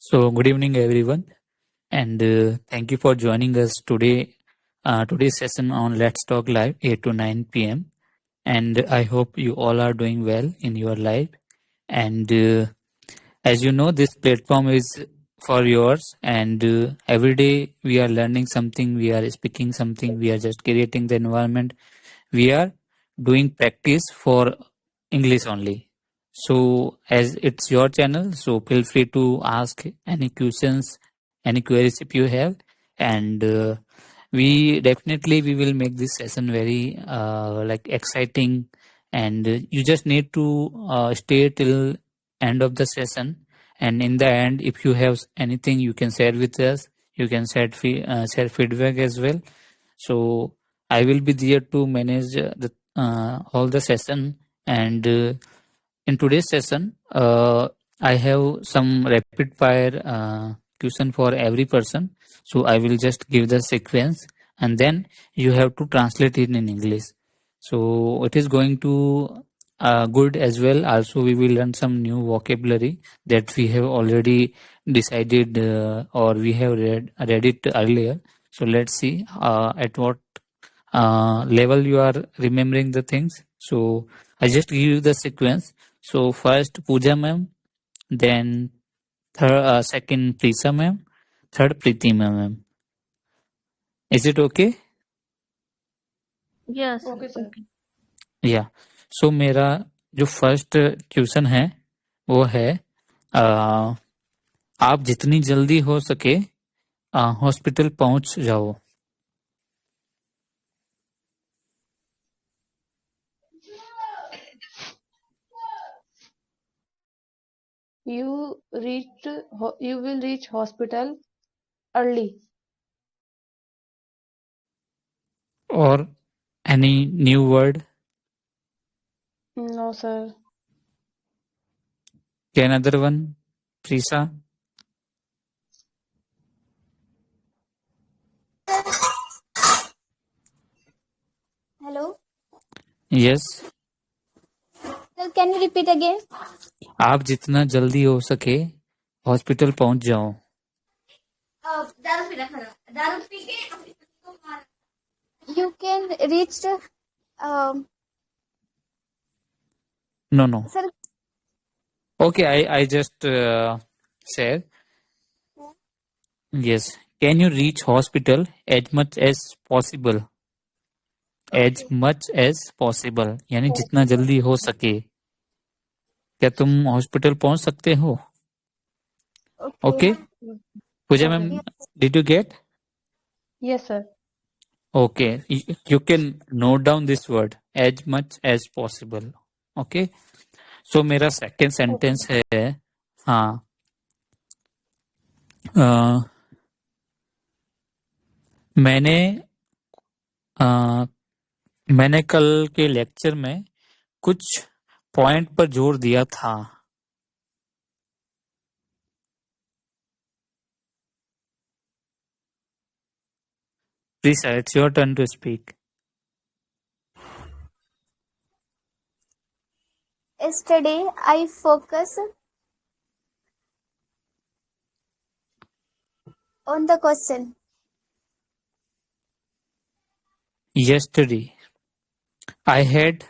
So, good evening, everyone, and thank you for joining us today. Today's session on Let's Talk Live, 8 to 9 p.m. And I hope you all are doing well in your life. And as you know, this platform is for yours, and every day we are learning something, we are speaking something, we are just creating the environment. We are doing practice for English only. So, as it's your channel, so feel free to ask any questions, any queries if you have, and we will make this session very like exciting, and you just need to stay till end of the session. And in the end, if you have anything, you can share with us. You can share feedback as well. So I will be there to manage the all the session. And in today's session, I have some rapid fire question for every person. So I will just give the sequence, and then you have to translate it in English. So it is going to good as well. Also, we will learn some new vocabulary that we have already decided or we have read it earlier. So let's see at what level you are remembering the things. So I just give you the sequence. So first Pooja ma'am, then second Prisa ma'am, third Pritima ma'am. Is it okay? Yes. Okay, sir. या सो मेरा जो first question है वो है आप जितनी जल्दी हो सके हॉस्पिटल पहुंच जाओ. You will reach hospital early. और any new word? No, sir. Can other one? प्रीसा? Hello. Yes. Sir, can you repeat again? आप जितना जल्दी हो सके हॉस्पिटल पहुंच जाओ. You can reach. No. Sir, Okay, I just said yes. Can you reach hospital as much as possible? As much as possible यानी जितना जल्दी हो सके. क्या तुम हॉस्पिटल पहुंच सकते हो? okay. Okay. Pooja Okay. ma'am, did you get? Yes, sir. Okay. You can note down this word as much as possible. Okay. So मेरा second sentence है हाँ मैंने मैंने कल के लेक्चर में कुछ पॉइंट पर जोर दिया था. Please, it's your turn to speak. Yesterday, I focus on the question. Yesterday, I had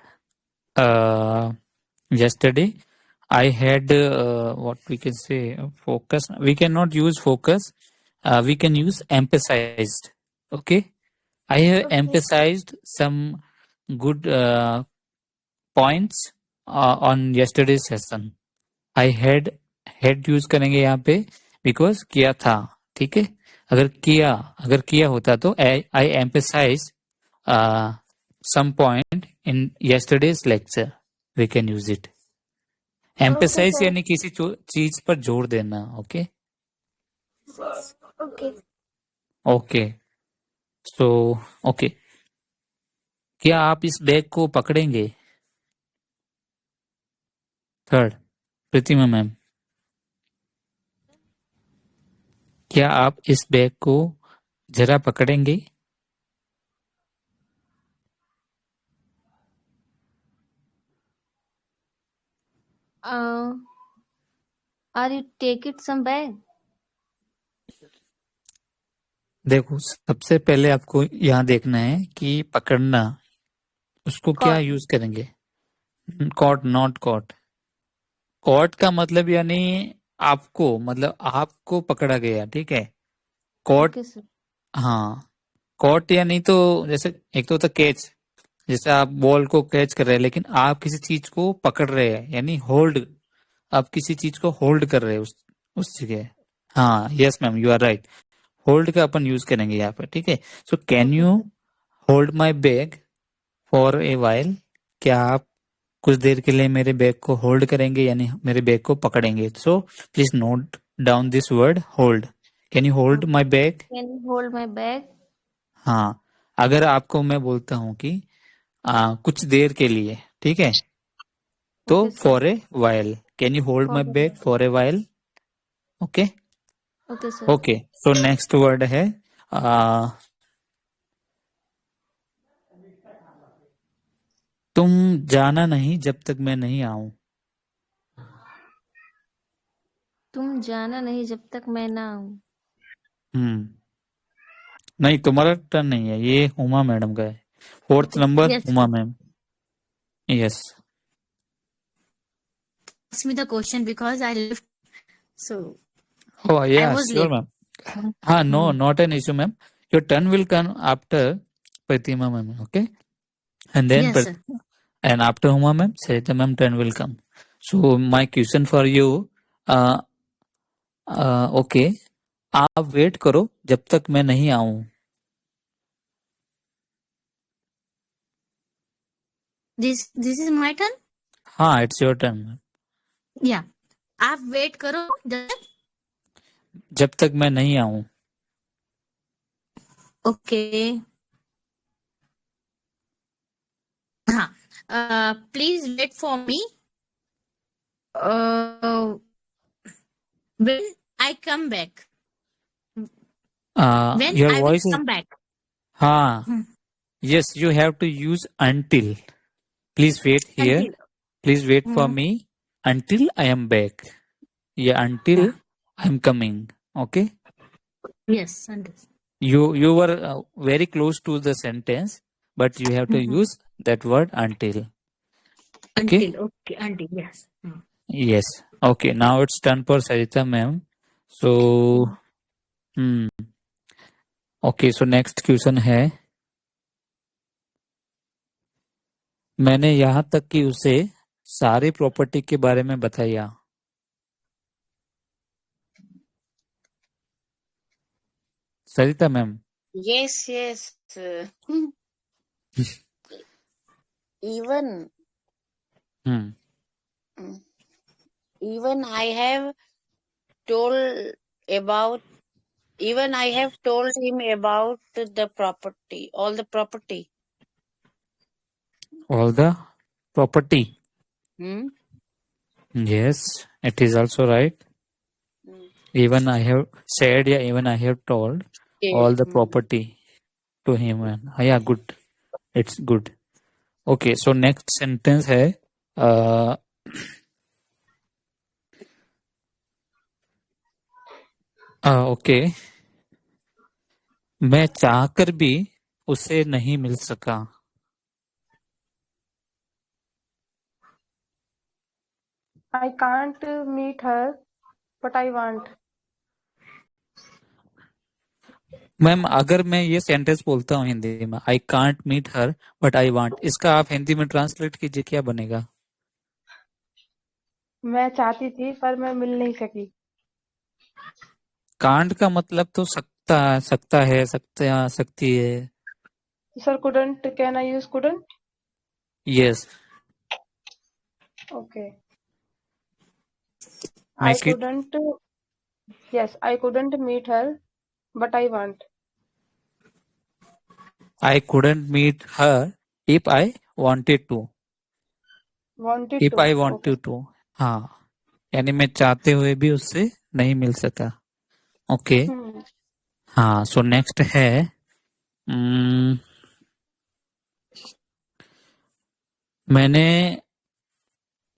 yesterday I had what we can say focus. We cannot use focus. We can use emphasized. Okay, I have Okay. emphasized some good points on yesterday's session. I had use करेंगे यहाँ पे because किया था. ठीक है, अगर किया होता तो I emphasize some point in yesterday's lecture. We can use it. Emphasize sir. यानी किसी चीज पर जोर देना. Okay Okay. Okay so okay. क्या आप इस बैग को पकड़ेंगे? थर्ड प्रतिमा मैम, क्या आप इस बैग को जरा पकड़ेंगे? Are you taking some bag? देखो सबसे पहले आपको यहाँ देखना है कि पकड़ना, उसको क्या Caught. यूज करेंगे? Caught, not caught. कॉट का मतलब यानी आपको, मतलब आपको पकड़ा गया, ठीक है। Caught, Okay, sir. हाँ, कॉट या नहीं तो जैसे एक तो होता कैच, जैसे आप बॉल को कैच कर रहे हैं, लेकिन आप किसी चीज को पकड़ रहे हैं यानी होल्ड, आप किसी चीज को होल्ड कर रहे हैं उस जगह। हाँ, yes ma'am, you are right. Hold का अपन यूज करेंगे यहाँ पर, ठीक है। So can Okay, you sir. Hold my bag for a while? क्या आप कुछ देर के लिए मेरे बैग को होल्ड करेंगे यानी मेरे बैग को पकड़ेंगे? So please note down this word hold. Can you hold my Okay. Bag? Can you hold my bag? हाँ, अगर आपको मैं बोलता हूँ कि कुछ देर के लिए, ठीक है, तो Okay, sir. For a while, can you hold my Okay, bag sir. For a while? Okay. Okay, sir. Okay, so next word है आ, तुम जाना नहीं जब तक मैं नहीं आऊं। तुम जाना नहीं जब तक मैं ना आऊं. हम्म, नहीं तुम्हारा टर्न नहीं है, ये उमा मैडम का है। Fourth Okay. Number Yes, Uma sir. Ma'am. Yes. Ask me the question because I left, so Oh I yeah, was sure late. ma'am. No, Hmm. not an issue ma'am. Your turn will come after Pratima ma'am, okay? And then Yes, sir. and after Uma ma'am, Sarita ma'am turn will come. So my question for you, uh, okay, आप wait करो जब तक मैं नहीं आऊं। This is my turn. हाँ, it's your turn. Yeah. आप wait करो जब तक. जब तक मैं नहीं आऊं। Okay. हाँ. Please wait for me. When I come back. When your I will voice is, come back. हाँ, Hmm. yes, you have to use until. Please wait here. Until. Please wait for Hmm. me until I am back. Yeah, until Yeah. I am coming. Okay. Yes. Until. You were very close to the sentence, but you have to Mhm. use that word until. Okay. Until. Okay. Until. Yes. Hmm. Yes. Okay. Now it's turn for Sarita ma'am. So, hmm. Okay. So next question है, मैंने यहाँ तक कि उसे सारी property के बारे में बताया। Sarita ma'am. Yes, yes. Even hmm, even I have told about even I have told him about the property, all the property. all the property. Hmm? Yes, it is also right. Hmm. Even I have said, yeah, even I have told all the property to him. And yeah, good. It's good. Okay, so next sentence है, uh, okay, मैं चाहकर भी उसे नहीं मिल सका। I can't meet her, but I want. Ma'am अगर मैं ये सेंटेंस बोलता हूँ हिंदी में, I can't meet her but I want, इसका आप हिंदी में ट्रांसलेट कीजिए, क्या बनेगा? मैं चाहती थी पर मैं मिल नहीं सकी. कांट का मतलब तो सकता है, सकती है। Sir, couldn't. Can I use couldn't? Yes, Okay. I make it, couldn't. Yes, I couldn't meet her, but I want. I couldn't meet her if I wanted to. Wanted if to. I Okay. wanted to, हाँ, यानी मैं चाहते हुए भी उससे नहीं मिल सका। Okay, हाँ, सो नेक्स्ट है, उम्म, मैंने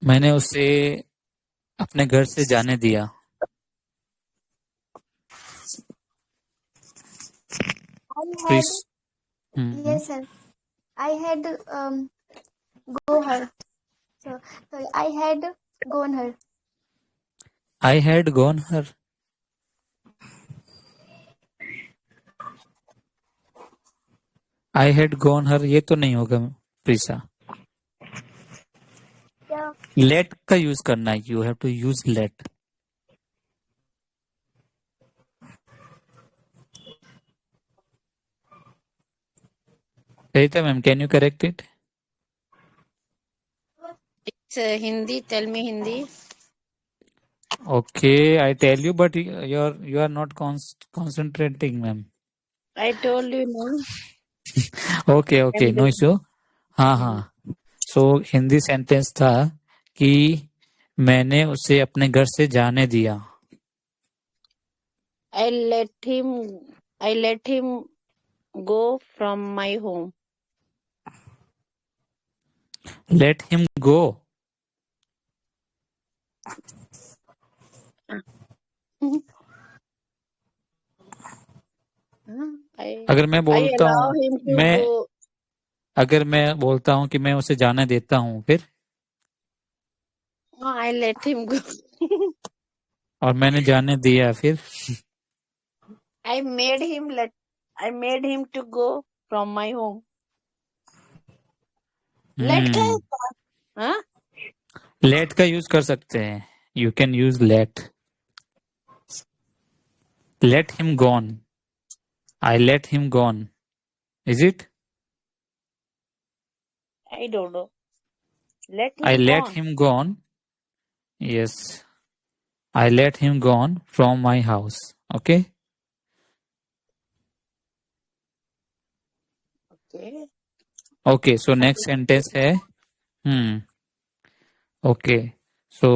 मैंने उसे अपने घर से जाने दिया। Please. Yes, sir. I had go her. So sorry, I had gone her. I had gone her. I had gone her ये तो नहीं होगा प्रीसा. Yeah. Let का यूज करना है. You have to use let. Sarita ma'am, can you correct it? It's Hindi. Tell me Hindi. Okay, I tell you, but you are not concentrating, ma'am. I told you no. Okay, okay, no issue. हाँ हाँ. So Hindi sentence था कि मैंने उसे अपने घर से जाने दिया. I let him go from my home. Let him go. अगर मैं I बोलता allow हूँ him to मैं go. अगर मैं बोलता हूँ कि मैं उसे जाने देता हूँ फिर I let him go. और मैंने जाने दिया फिर I made him to go from my home. Let का हाँ? लेट का यूज कर सकते हैं. You can use let. Let him gone. I let him gone. Is it? I don't know. Let him I let gone. him gone. Yes. I let him gone from my house. Okay. Okay. Okay. So next sentence है. Okay. So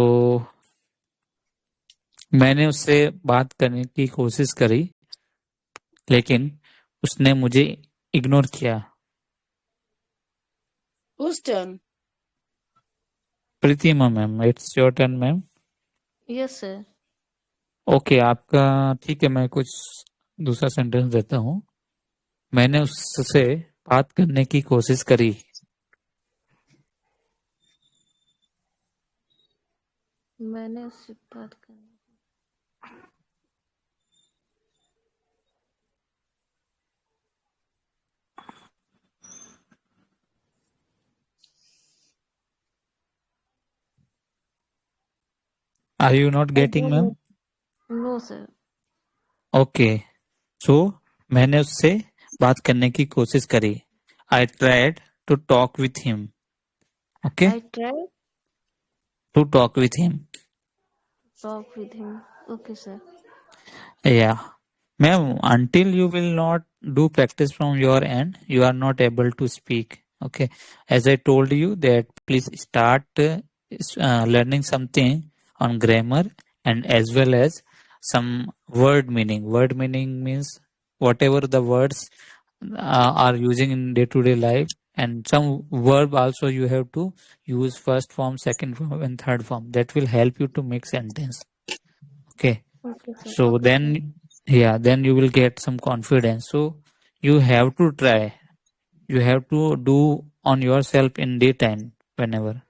मैंने उससे बात करने की कोशिश करी लेकिन उसने मुझे इग्नोर किया. Whose turn? Pritima ma'am, it's your turn ma'am. Yes sir. Okay, आपका ठीक है. मैं कुछ दूसरा सेंटेंस देता हूँ. मैंने उससे बात करने की कोशिश करी. मैंने उससे बात करनी. Are you not getting ma'am? No sir. Okay. So मैंने उससे बात करने की कोशिश करी. I tried to talk with him. Okay. I try to talk with him. Talk with him. Okay sir. Yeah. Ma'am, until you will not do practice from your end, you are not able to speak. Okay. As I told you that please start learning something on grammar and as well as some word meaning. Word meaning means whatever the words are using in day-to-day life, and some verb also you have to use first form, second form and third form. That will help you to make sentence. Okay. Okay sir. So then then you will get some confidence. So you have to try. You have to do on yourself in daytime whenever.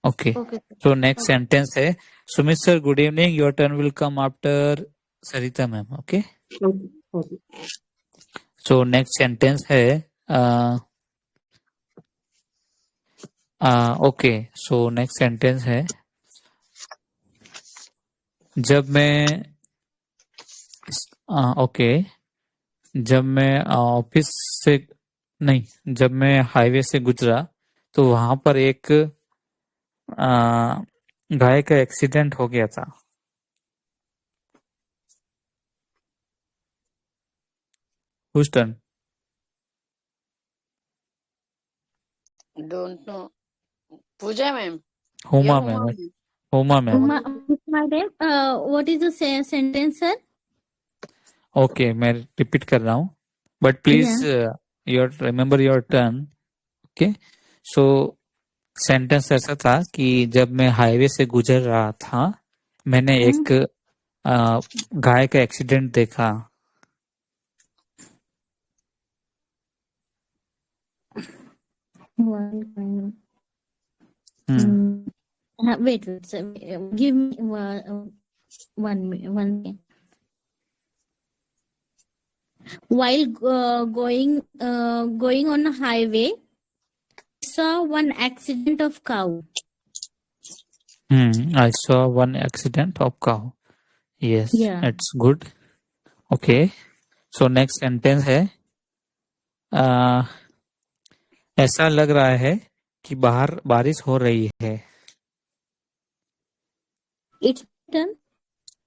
Okay. Okay sir. So next sentence है Sumit sir, good evening. Your turn will come after Sarita ma'am. Okay. Okay. So next sentence है okay. So next sentence है जब मैं okay जब मैं office से नहीं जब मैं हाईवे से गुजरा तो वहां पर एक गाय का एक्सीडेंट हो गया था. Whose turn? Don't know. Pooja ma'am. Huma Yeah, ma'am. Huma ma'am. Madam what is the sentence sir? Okay मैं रिपीट कर रहा हूँ but please your remember your turn. Okay. So sentence ऐसा था कि जब मैं हाईवे से गुजर रहा था मैंने एक गाय का एक्सीडेंट देखा. One. Hmm. Wait. Sir. Give me one second. While going on a highway, saw one accident of cow. I saw one accident of cow. Yes, Yeah. it's good. Okay. So next sentence है ऐसा लग रहा है कि बाहर बारिश हो रही है. It's done.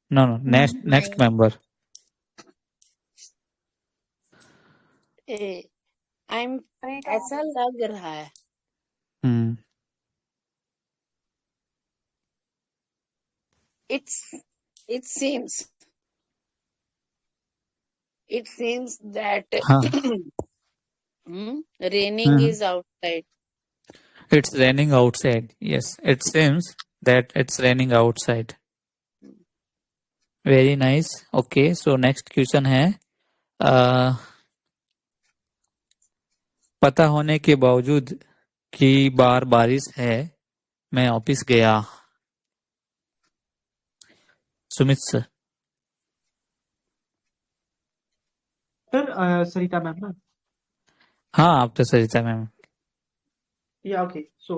No, next member. I'm ऐसा लग रहा है. Hmm. It seems that हाँ. raining is outside. It's raining outside. Yes, it seems that it's raining outside. Very nice. Okay, so next question है पता होने के बावजूद कि बाहर बारिश है मैं ऑफिस गया. Sumit sir. Sir, Sarita ma'am, na? हाँ, after Sarita ma'am. Yeah, okay. So,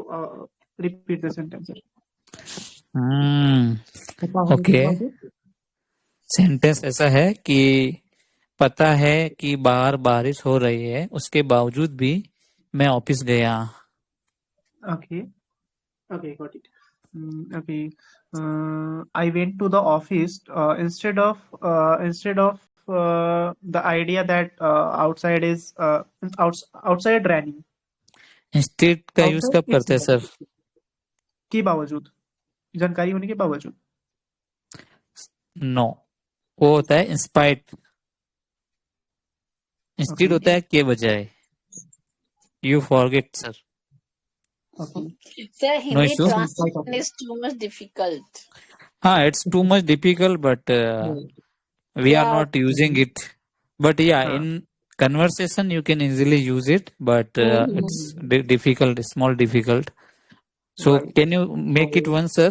repeat the sentence, sir. Okay. Sentence ऐसा है कि पता है कि बाहर बारिश हो रही है उसके बावजूद भी मैं ऑफिस गया. Okay. Okay, got it. Okay. I went to the office instead of the idea that outside is outside raining. Instead का यूज Outside कब it's करते हैं सर? के बावजूद, जानकारी होने के बावजूद. नो, वो होता है इंस्पाइट. Instead Okay. होता है के बजाय. You forget sir. Okay. Sir, No Hindi issue. translation is too much difficult. हाँ, it's too much difficult, but we are Yeah. not using it. But yeah, हाँ. in conversation you can easily use it, but it's difficult, small difficult. So Right. can you make it once, sir?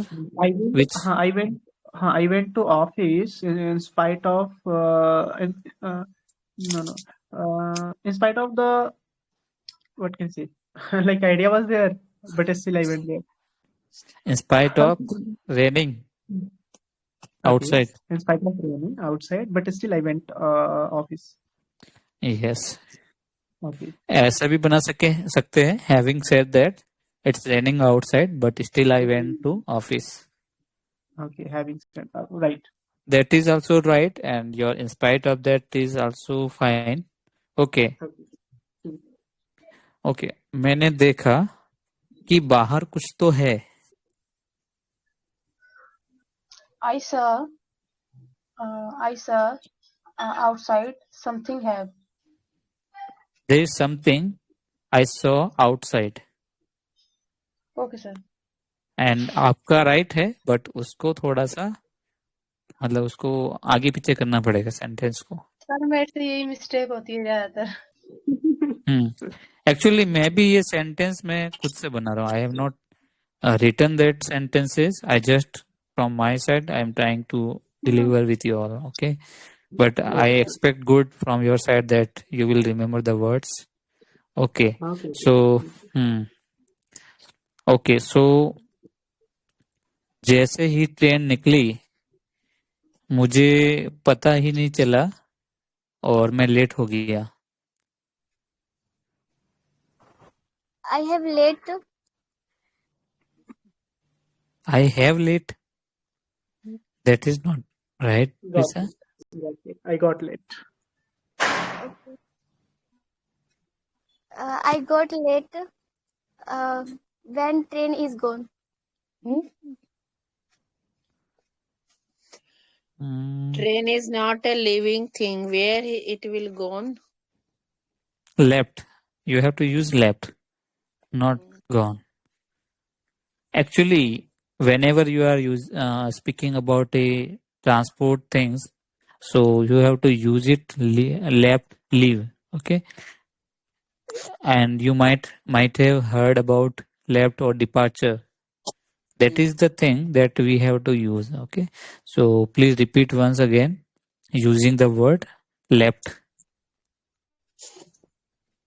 Which I went to office in spite of in spite of the, what can I say, like idea was there, but still I went there. in spite of raining outside. Okay. In spite of raining outside, but still I went office. Yes. Okay. ऐसा भी बना सकते हैं. Having said that, it's raining outside, but still I went to office. Okay. Having said right. That is also right, and your in spite of that is also fine. Okay. Okay. मैंने देखा कि बाहर कुछ तो है. I saw outside something have. There is something I saw outside. Okay, sir. And आपका right है, but उसको थोड़ा सा मतलब उसको आगे पीछे करना पड़ेगा सेंटेंस को. सर मेरे से यही मिस्टेक होती है ज्यादातर. एक्चुअली मैं भी ये सेंटेंस में खुद से बना रहा हूँ. I have not written that sentences. I just from my side I am trying to deliver with you all. Okay, but I expect good from your side that you will remember the words. Okay. So okay, so जैसे ही train निकली मुझे पता ही नहीं चला और मैं late हो गया. I have late. I have late. That is not right, Lisa. I got late. Okay. I got late when train is gone. Train is not a living thing. Where it will go on? Left. You have to use left, not gone. Actually, whenever you are speaking about a transport things, so you have to use it left, leave. Okay. and you might have heard about left or departure. That is the thing that we have to use. Okay, so please repeat once again using the word left.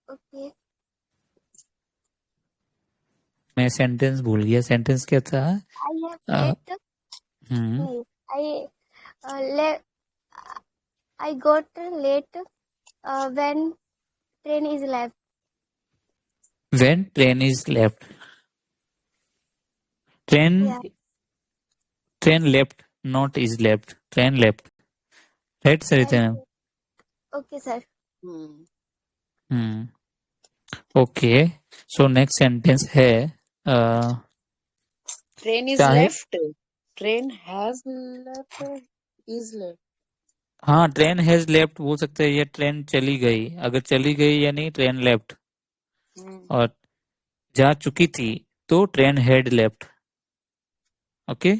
Okay. मैं sentence भूल गया. Sentence क्या था? I have left. Hmm No, I got late when train is left. when train is left. Train Yeah. train left, not is left. Train left. Right, Sarita ma'am? Okay, sir. Hmm. Okay. So next sentence है Train is चाहे left. Train has left. Is left. हाँ train has left बोल सकते हैं या train चली गई. अगर चली गई यानी ट्रेन लेफ्ट, और जा चुकी थी तो ट्रेन हैड लेफ्ट. ओके,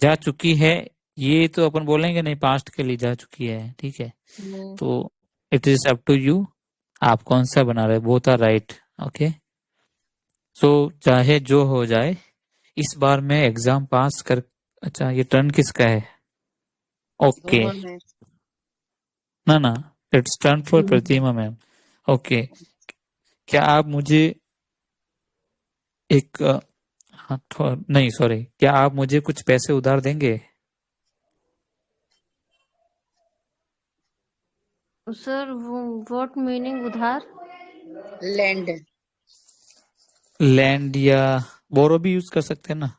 जा चुकी है ये तो अपन बोलेंगे नहीं, पास्ट के लिए जा चुकी है. ठीक है, तो it is up to you, आप कौन सा बना रहे. Both are right. Okay, so चाहे जो हो जाए, इस बार मैं एग्जाम पास कर. अच्छा, ये टर्न किसका है? ओके, ना it's turn for Pratima ma'am. Okay, क्या आप मुझे एक नहीं सॉरी, क्या आप मुझे कुछ पैसे उधार देंगे? सर व्हाट मीनिंग उधार? Lend. लैंड या बोरो भी यूज कर सकते हैं ना.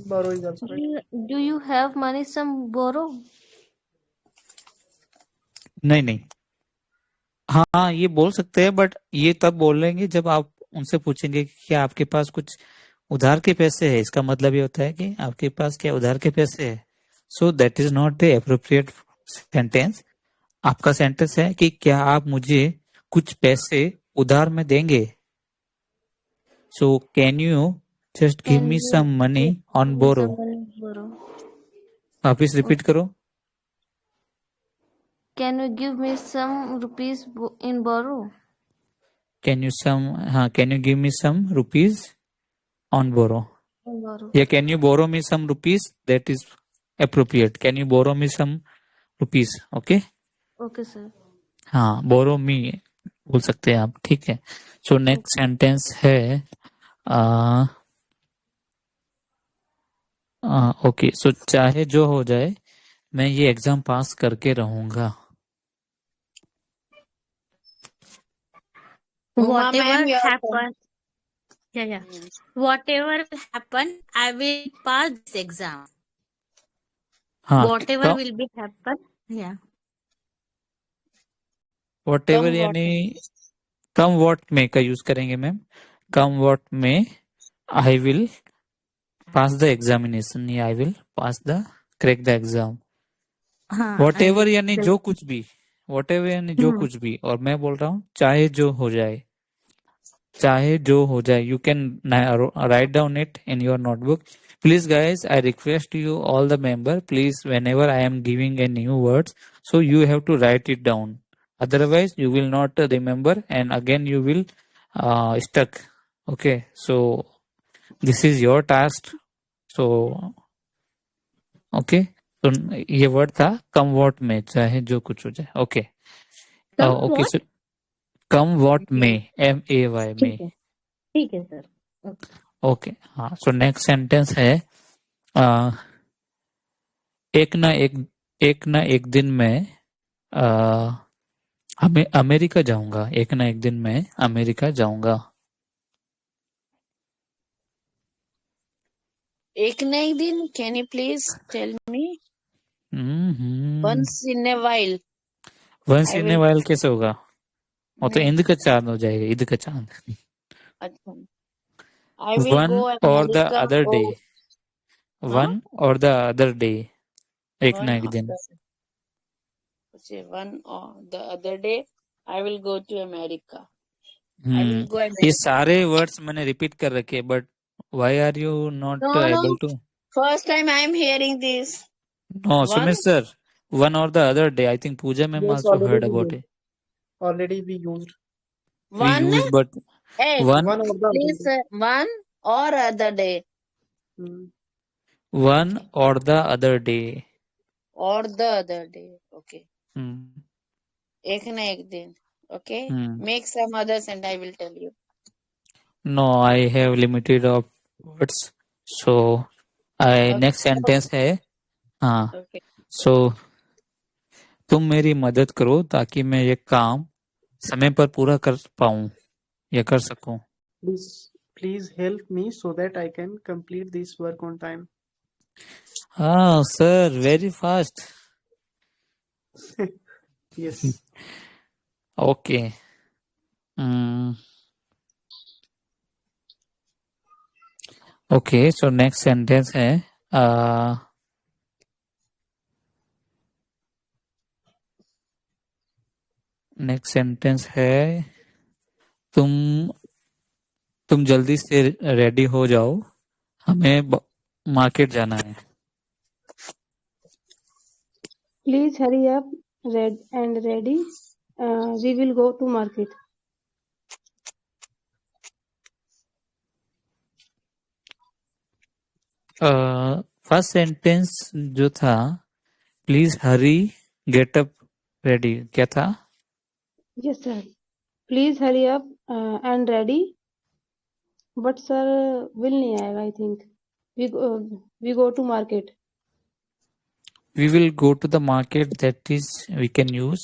Borrow is also right. Do you have money some borrow? नहीं, हाँ ये बोल सकते हैं, बट ये तब बोलेंगे जब आप उनसे पूछेंगे कि क्या आपके पास कुछ उधार के पैसे है. इसका मतलब ये होता है कि आपके पास क्या उधार के पैसे है. सो that is not the appropriate sentence. आपका सेंटेंस है कि क्या आप मुझे कुछ पैसे उधार में देंगे. So can you just give me some money on borrow. वापिस रिपीट करो. Can you give me some rupees in borrow? Can you give me some rupees on borrow, या can you borrow me some rupees. That is appropriate. Can you borrow me some rupees. Okay, okay sir. हाँ borrow me बोल सकते हैं आप. ठीक है, so next sentence है okay, so चाहे जो हो जाए मैं ये एग्जाम पास करके रहूंगा. Whatever happen, whatever happen, I will pass this exam. हाँ, Whatever will be happen, whatever यानी कम वॉट में का यूज करेंगे मैम. कम वॉट में I will pass the examination, या I will pass the crack the exam. whatever यानी जो कुछ भी. whatever यानी जो कुछ भी, और मैं बोल रहा हूँ चाहे जो हो जाए. चाहे जो हो जाए, you can write down it in your notebook. Please guys, I request you all the member, please whenever I am giving a new words, so you have to write it down. Otherwise you will not remember and again you will stuck. Okay, so this is your task. So okay, तो ये word था कम what में, चाहे जो कुछ हो जाए. Okay, okay, so come what में, MAY में. ठीक है सर. ओके, हाँ. सो नेक्स्ट सेंटेंस है एक ना एक दिन में अमेरिका जाऊंगा. एक ना एक दिन में अमेरिका जाऊंगा. एक ना एक दिन. Can you please tell me? Once in a while. Once in a while कैसे होगा? वो तो इंद का चांद हो जाएगा. ईद का चांद. अच्छा. I will वन go और the America. Other day. One और द अदर डे. एक ना एक दिन. One or the other day, I will go to America. I will go America. ये सारे वर्ड्स मैंने रिपीट कर रखे, but why are you not able to? First time I am hearing this. No Sumit sir, one or the other day. I think Pooja ma'am Yes, also heard about it. already we used We One, use, but hey, one one or the other please, day. one or other day, Hmm. one or the other day. or the other day. Okay. Hmm. एक ना एक दिन. Okay. Hmm. Make some others and I will tell you. No, I have limited of words. So, Okay. next sentence है. हाँ. Okay. So, तुम मेरी मदद करो ताकि मैं ये काम समय पर पूरा कर पाऊं या कर सकूं. Please help me so that I can complete this work on time. Ah, sir, very fast. Yes. Okay. Okay, so next sentence है. नेक्स्ट सेंटेंस है तुम जल्दी से रेडी हो जाओ, हमें मार्केट जाना है. Please hurry up, red and ready. We will go to market. First sentence जो था, please Hari get up ready, क्या था? Yes, sir. Please hurry up and ready. But sir, will नहीं आएगा. I think we go to market. We will go to the market, that is we can use.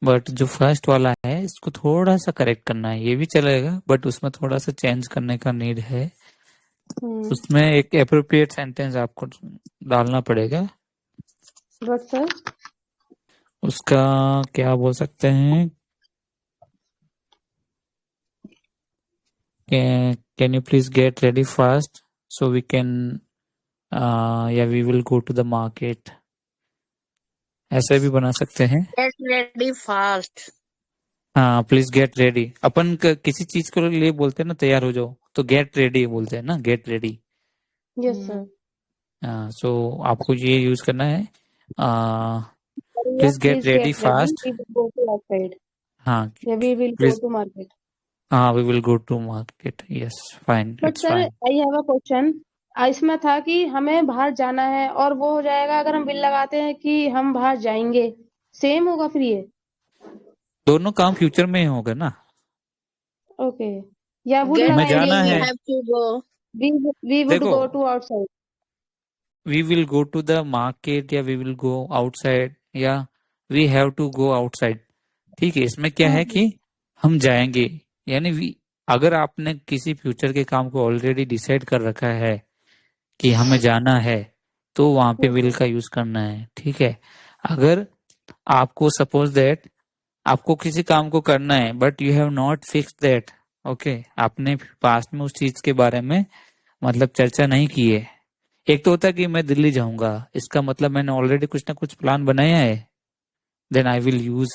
But जो first वाला है इसको थोड़ा सा करेक्ट करना है. ये भी चलेगा बट उसमें थोड़ा सा चेंज करने का नीड है. उसमें एक एप्रोप्रिएट सेंटेंस आपको डालना पड़ेगा. But sir, उसका क्या बोल सकते हैं? Can you please get ready fast so we can we will go to the market. ऐसे भी बना सकते हैं. Get ready fast. हाँ, प्लीज गेट रेडी. अपन किसी चीज को लिए बोलते हैं ना, तैयार हो जाओ, तो गेट रेडी बोलते हैं ना, get ready. yes, sir. So आपको ये यूज करना है. Hurry please up, get please ready get ready. Fast. We will go to outside. हाँ, Yeah, we will go please. to market. हाँ, we will go to market. Yes, fine, But it's sir, fine. I have a question. इसमें था कि हमें बाहर जाना है और वो हो जाएगा अगर हम बिल लगाते हैं कि हम बाहर जाएंगे. सेम होगा फिर ये. दोनों काम फ्यूचर में ही होगा ना. ओके. या वुड Get हमें ready, जाना लगाएंगे we है. have to go. we would देखो, go to outside. we will go to the market या we will go outside या we have to go outside. ठीक है. इसमें क्या है कि हम जाएंगे, यानी अगर आपने किसी फ्यूचर के काम को ऑलरेडी डिसाइड कर रखा है कि हमें जाना है, तो वहां पे विल का यूज करना है. ठीक है. अगर आपको सपोज दैट आपको किसी काम को करना है but you have not fix that, okay, आपने पास्ट में उस चीज के बारे में मतलब चर्चा नहीं की है. एक तो होता है कि मैं दिल्ली जाऊंगा, इसका मतलब मैंने ऑलरेडी कुछ ना कुछ प्लान बनाया है, then I will use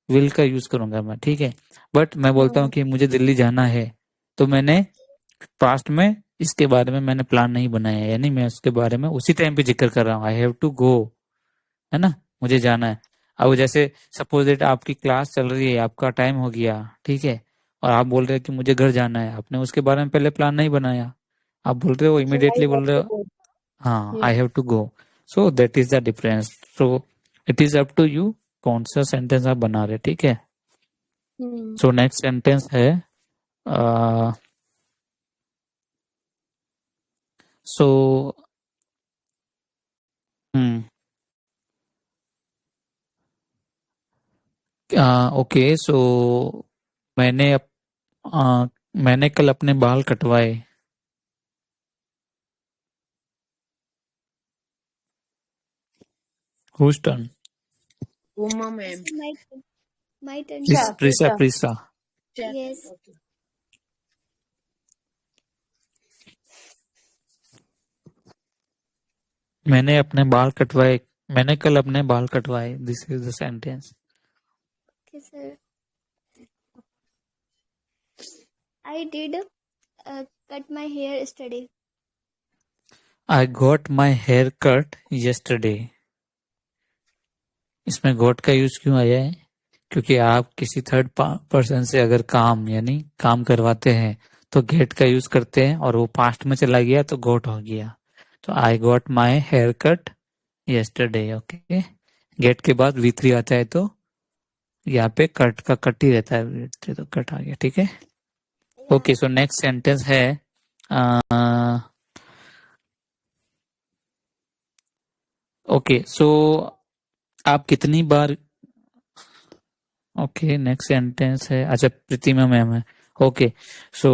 will का यूज करूंगा मैं. ठीक है. बट मैं बोलता हूँ कि मुझे दिल्ली जाना है, तो मैंने पास्ट में इसके बारे में मैंने प्लान नहीं बनाया है, यानी मैं उसके बारे में उसी टाइम पे जिक्र कर रहा हूँ. आई हैव टू गो, है ना, मुझे जाना है. अब जैसे सपोज दैट आपकी क्लास चल रही है, आपका टाइम हो गया, ठीक है, और आप बोल रहे हो कि मुझे घर जाना है, आपने उसके बारे में पहले प्लान नहीं बनाया, आप बोल रहे हो, So I इमीडिएटली बोल have रहे to हो, go. हाँ, Yes. I have to go. So that is the difference. So it is up to you कौन सा सेंटेंस आप बना रहे. ठीक है. सो नेक्स्ट सेंटेंस है सो ओके. सो मैंने मैंने कल अपने बाल कटवाए. Whose turn? Uma ma'am. My turn. Prisa. Yes. Okay. मैंने अपने बाल कटवाए. मैंने कल अपने बाल कटवाए. This is the sentence. Okay, sir. I did cut my hair yesterday. I got my hair cut yesterday. इसमें गॉट का यूज क्यों आया है? क्योंकि आप किसी थर्ड पर्सन से अगर काम यानी काम करवाते हैं तो गेट का यूज करते हैं और वो पास्ट में चला गया तो गॉट हो गया। तो I got my haircut yesterday. Okay, get के बाद V3 आता है तो यहाँ पे कट का कट ही रहता है, तो कट आ गया। ठीक है, ओके। सो नेक्स्ट सेंटेंस है ओके सो आप कितनी बार ओके नेक्स्ट सेंटेंस है, अच्छा प्रीतिमा मैम है। ओके सो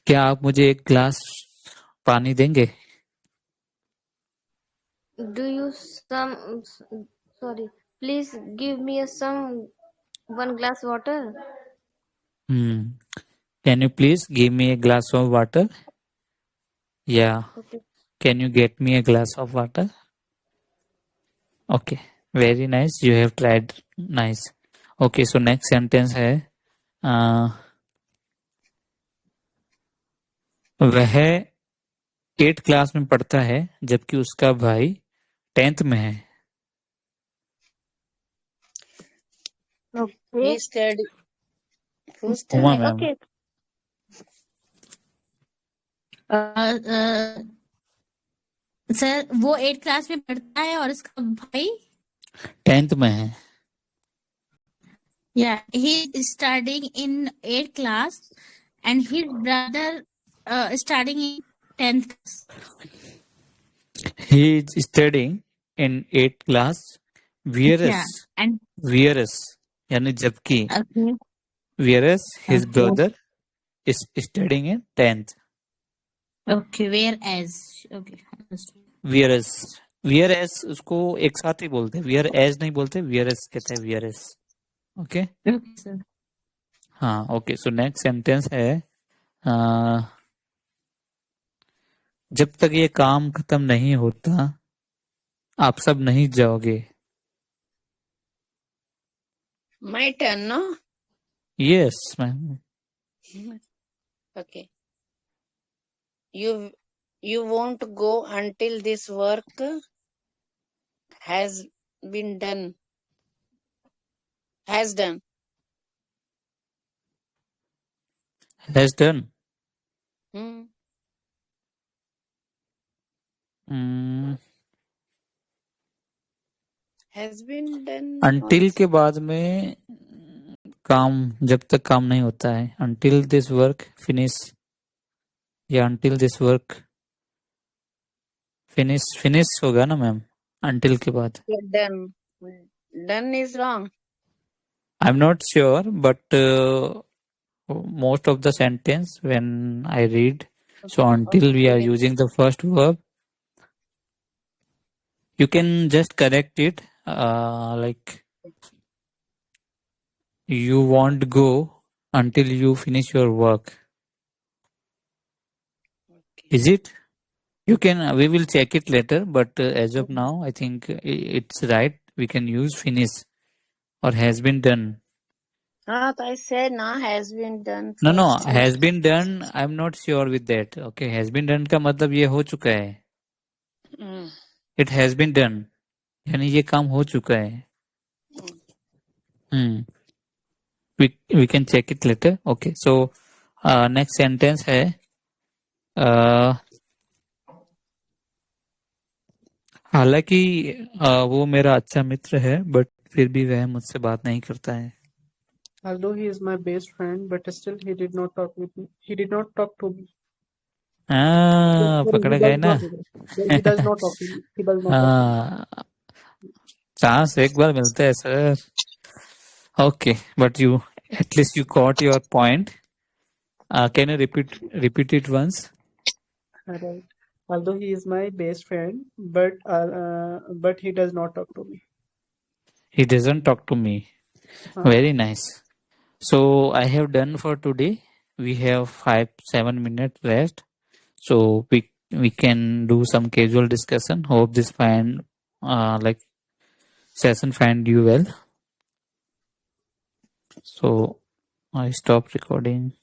क्या आप मुझे एक ग्लास पानी देंगे? Do you sorry, please give me one glass water. Can you please give me a glass of water? Yeah. Okay. Can you get me a glass of water? Okay, very nice. You have tried nice. Okay, so next sentence है वह 8th class में पढ़ता है जबकि उसका भाई 10th में है। Okay. He study. Who's Uma studying? Ma'am. Okay. Sir वो 8th क्लास में पढ़ता है और उसका भाई 10th में है। yeah he is studying in 8th class and his brother studying in 10th class. He is studying in 8th class whereas Yeah, and whereas यानी जबकि okay. whereas his Okay. brother is studying in 10th। Okay, whereas okay understood. whereas उसको एक साथ ही बोलते हैं, whereas नहीं बोलते, whereas कहते हैं whereas। Okay Okay sir. हाँ ओके। सो नेक्स्ट सेंटेंस है जब तक ये काम खत्म नहीं होता आप सब नहीं जाओगे। My turn, no? Yes ma'am. Okay. You won't go until this work has been done. Has done. Has done. Has been done. Until के बाद में काम जब तक काम नहीं होता है, until this work finish या until this work finish होगा ना मैम until के बाद। Yeah, done. Done is wrong. I'm not sure but most of the sentence when I read so until we are Okay. using the first verb you can just correct it like you won't go until you finish your work. Is it? You can we will check it later but as of now I think it's right. We can use finish or has been done. I said now has been done. No first. has been done I'm not sure with that. Okay, has been done का मतलब ये हो चुका है। Mm. It has been done यानी ये काम हो चुका है। We can check it later. Okay, so next sentence है हालांकि वो मेरा अच्छा मित्र है बट फिर भी वह मुझसे बात नहीं करता है। Although he is my best friend, but still he did not talk with me. He did not talk to me. पकड़ गए ना। He does not talk to me. He does not talk to me. Chance एक बार मिलता है sir. Okay but you at least you got your point. Can you repeat it once? Right. Although he is my best friend, but he does not talk to me. He doesn't talk to me. Very nice. So I have done for today. We have 5-7 minutes left. So we can do some casual discussion. Hope this session find you well. So I stop recording.